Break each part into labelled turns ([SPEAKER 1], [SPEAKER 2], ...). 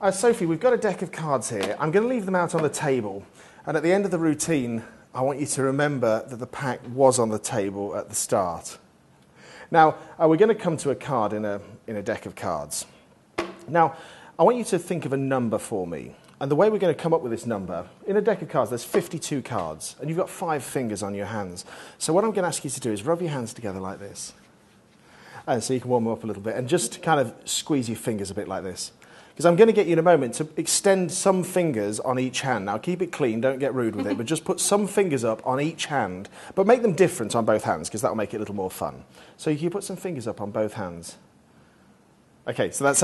[SPEAKER 1] Sophie, we've got a deck of cards here. I'm going to leave them out on the table. And at the end of the routine, I want you to remember that the pack was on the table at the start. Now, we're going to come to a card in a deck of cards. Now, I want you to think of a number for me. And the way we're going to come up with this number, in a deck of cards, there's 52 cards. And you've got 5 fingers on your hands. So what I'm going to ask you to do is rub your hands together like this. And so you can warm them up a little bit. And just kind of squeeze your fingers a bit like this. Because I'm going to get you in a moment to extend some fingers on each hand. Now, keep it clean, don't get rude with it, but just put some fingers up on each hand, but make them different on both hands, because that will make it a little more fun. So you can put some fingers up on both hands. Okay, so that's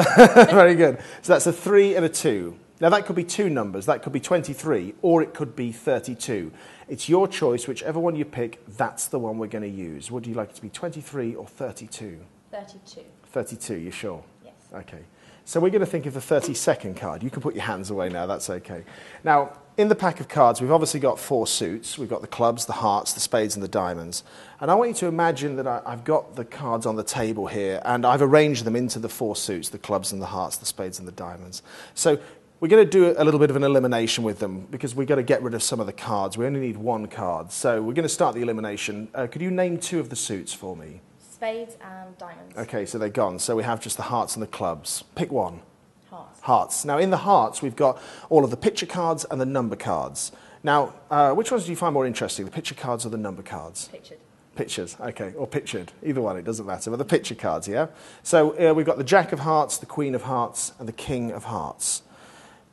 [SPEAKER 1] very good. So that's a 3 and a 2. Now, that could be 2 numbers. That could be 23, or it could be 32. It's your choice. Whichever one you pick, that's the one we're going to use. Would you like it to be 23 or 32? 32. 32, you sure? Yes. Okay. So we're going to think of the 32nd card. You can put your hands away now, that's okay. Now, in the pack of cards, we've obviously got 4 suits. We've got the clubs, the hearts, the spades, and the diamonds. And I want you to imagine that I've got the cards on the table here, and I've arranged them into the 4 suits, the clubs and the hearts, the spades and the diamonds. So we're going to do a little bit of an elimination with them, because we've got to get rid of some of the cards. We only need 1 card. So we're going to start the elimination. Could you name 2 of the suits for me? Spades and diamonds. Okay, so they're gone. So we have just the hearts and the clubs. Pick one. Hearts. Hearts. Now, in the hearts, we've got all of the picture cards and the number cards. Now, which ones do you find more interesting, the picture cards or the number cards? Pictured. Pictures, okay, or pictured. Either one, it doesn't matter. But the picture cards, yeah? So we've got the Jack of Hearts, the Queen of Hearts, and the King of Hearts.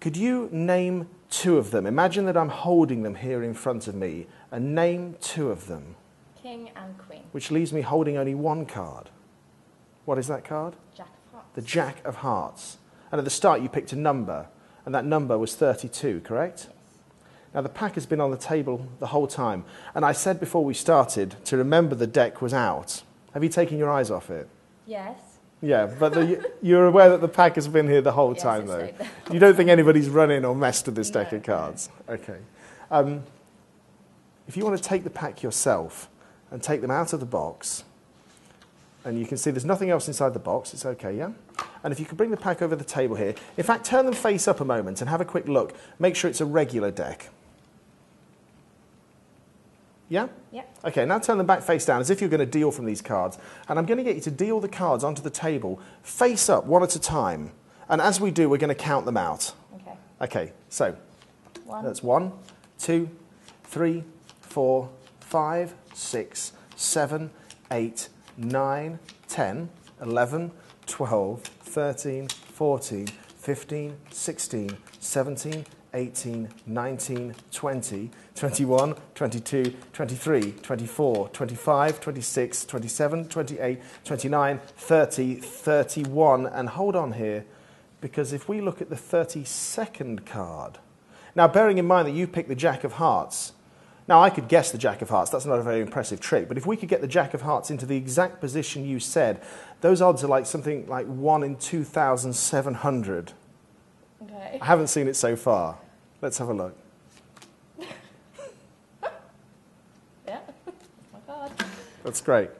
[SPEAKER 1] Could you name 2 of them? Imagine that I'm holding them here in front of me, and name 2 of them. King and Queen. Which leaves me holding only 1 card. What is that card? Jack of Hearts. The Jack of Hearts. And at the start you picked a number, and that number was 32, correct? Yes. Now the pack has been on the table the whole time, and I said before we started to remember the deck was out. Have you taken your eyes off it? Yes. Yeah, but you're aware that the pack has been here the whole time, though? You don't think anybody's run in or messed with this deck of cards? Okay. If you want to take the pack yourself, and take them out of the box. And you can see there's nothing else inside the box. It's okay, yeah? And if you could bring the pack over the table here. In fact, turn them face up a moment and have a quick look. Make sure it's a regular deck. Yeah? Yeah. Okay, now turn them back face down as if you're going to deal from these cards. And I'm going to get you to deal the cards onto the table face up, one at a time. And as we do, we're going to count them out. Okay. Okay, so that's 1, 2, 3, 4, 5, 6, 7, 8, 9, 10, 11, 12, 13, 14, 15, 16, 17, 18, 19, 20, 21, 22, 23, 24, 25, 26, 27, 28, 29, 30, 31. And hold on here, because if we look at the 32nd card, now bearing in mind that you picked the Jack of Hearts, now, I could guess the Jack of Hearts. That's not a very impressive trick. But if we could get the Jack of Hearts into the exact position you said, those odds are like something like 1 in 2,700. Okay. I haven't seen it so far. Let's have a look. Yeah, that's my card. That's great.